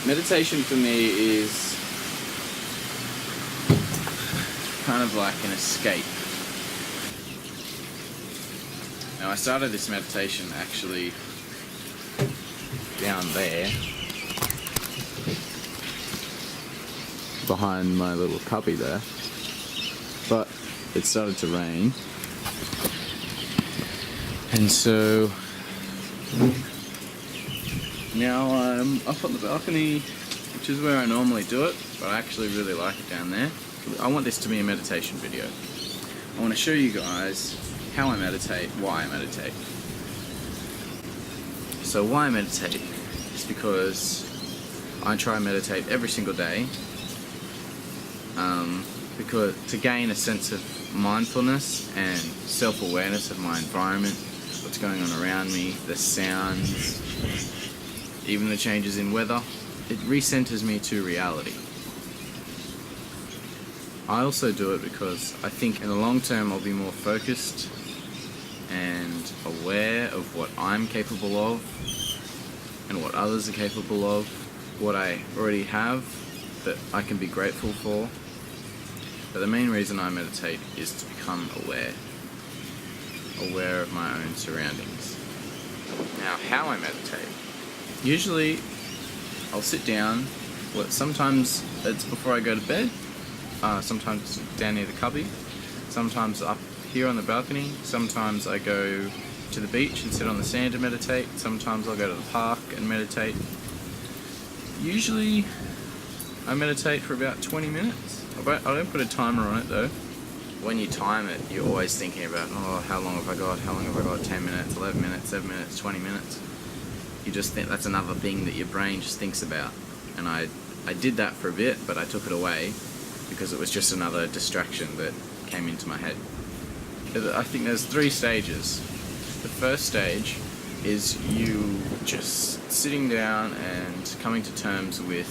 Meditation for me is kind of like an escape. Now, I started this meditation actually down there behind my little cubby there, but it started to rain, and so now I'm up on the balcony, which is where I normally do it, but I actually really like it down there. I want this to be a meditation video. I want to show you guys how I meditate, why I meditate. So why I meditate is because I try and meditate every single day, because to gain a sense of mindfulness and self-awareness of my environment, what's going on around me, the sounds, even the changes in weather. It recenters me to reality. I also do it because I think in the long term I'll be more focused and aware of what I'm capable of and what others are capable of, what I already have that I can be grateful for. But the main reason I meditate is to become aware of my own surroundings. Now, how I meditate. Usually I'll sit down, sometimes it's before I go to bed, sometimes down near the cubby, sometimes up here on the balcony, sometimes I go to the beach and sit on the sand and meditate, sometimes I'll go to the park and meditate. Usually I meditate for about 20 minutes. I don't put a timer on it though. When you time it, you're always thinking about, oh, how long have I got? 10 minutes, 11 minutes, 7 minutes, 20 minutes. You just think that's another thing that your brain just thinks about. And I did that for a bit, but I took it away because it was just another distraction that came into my head. I think there's 3 stages. The first stage is you just sitting down and coming to terms with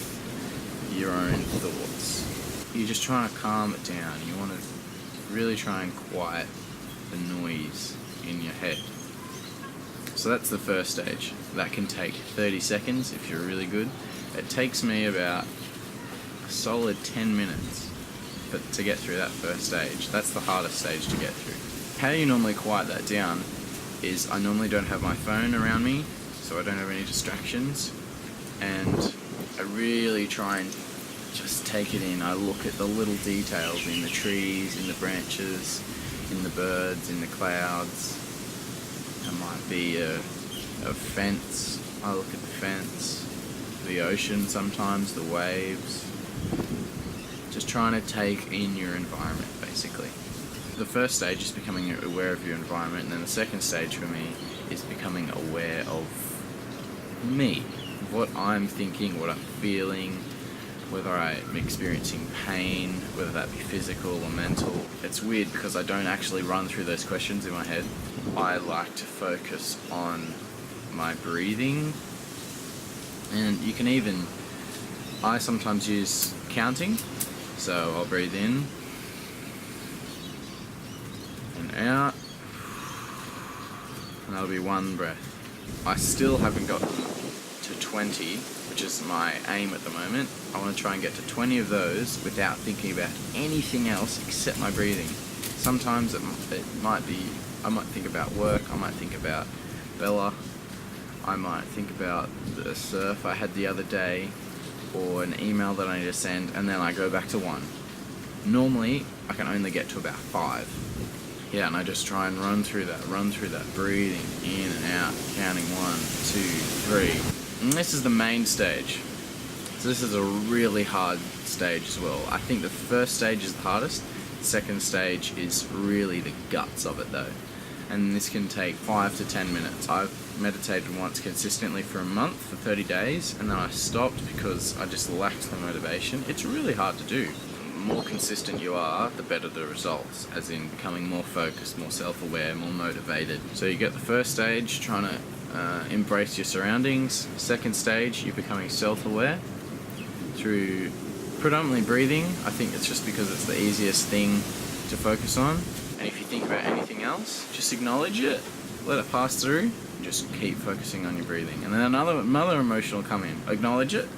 your own thoughts. You're just trying to calm it down. You want to really try and quiet the noise in your head. So that's the first stage. That can take 30 seconds if you're really good. It takes me about a solid 10 minutes to get through that first stage. That's the hardest stage to get through. How you normally quiet that down is I normally don't have my phone around me, so I don't have any distractions, and I really try and just take it in. I look at the little details in the trees, in the branches, in the birds, in the clouds. It might be a fence. I look at the fence, the ocean sometimes, the waves. Just trying to take in your environment, basically. The first stage is becoming aware of your environment, and then the second stage for me is becoming aware of me, what I'm thinking, what I'm feeling, whether I'm experiencing pain, whether that be physical or mental. It's weird because I don't actually run through those questions in my head. I like to focus on my breathing, and you can even, I sometimes use counting, so I'll breathe in and out, and that'll be 1 breath. I still haven't gotten to 20, which is my aim at the moment. I want to try and get to 20 of those without thinking about anything else except my breathing. Sometimes it might be, I might think about work, I might think about Bella, I might think about the surf I had the other day, or an email that I need to send, and then I go back to 1. Normally, I can only get to about 5. Yeah, and I just try and run through that, breathing in and out, counting 1, 2, 3. And this is the main stage. So this is a really hard stage as well. I think the first stage is the hardest. The second stage is really the guts of it though. And this can take 5 to 10 minutes. I've meditated once consistently for a month, for 30 days, and then I stopped because I just lacked the motivation. It's really hard to do. The more consistent you are, the better the results, as in becoming more focused, more self-aware, more motivated. So you get the first stage, trying to embrace your surroundings. Second stage, you're becoming self-aware through predominantly breathing. I think it's just because it's the easiest thing to focus on. And if you think about anything else, just acknowledge it, let it pass through, and just keep focusing on your breathing. And then another emotion will come in. Acknowledge it,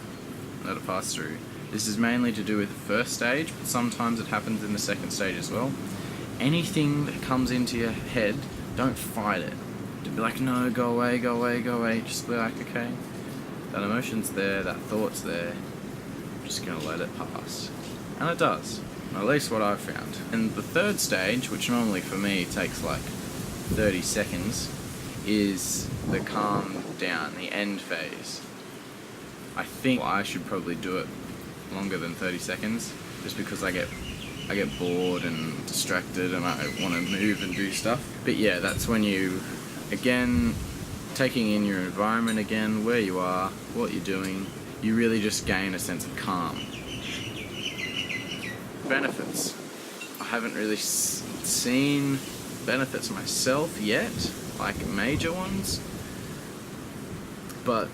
let it pass through. This is mainly to do with the first stage, but sometimes it happens in the second stage as well. Anything that comes into your head, don't fight it. Don't be like, no, go away, go away, go away. Just be like, okay, that emotion's there, that thought's there. I'm just gonna let it pass. And it does, at least what I've found. And the third stage, which normally for me takes like 30 seconds, is the calm down, the end phase. I think I should probably do it longer than 30 seconds, just because I get bored and distracted and I want to move and do stuff. But yeah, that's when you, again, taking in your environment again, where you are, what you're doing, you really just gain a sense of calm. Benefits. I haven't really seen benefits myself yet, like major ones. But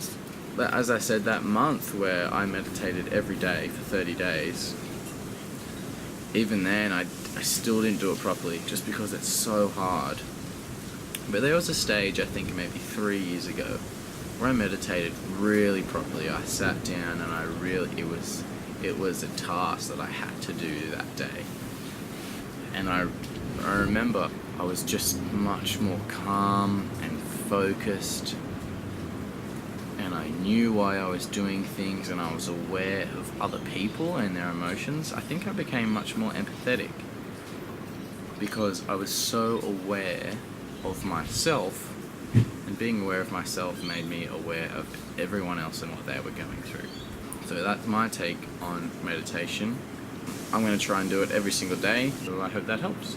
as I said, that month where I meditated every day for 30 days, even then I still didn't do it properly just because it's so hard. But there was a stage, I think maybe 3 years ago, where I meditated really properly. I sat down and it was a task that I had to do that day. And I remember I was just much more calm and focused, and I knew why I was doing things, and I was aware of other people and their emotions. I think I became much more empathetic because I was so aware of myself, and being aware of myself made me aware of everyone else and what they were going through. So that's my take on meditation. I'm going to try and do it every single day, so I hope that helps.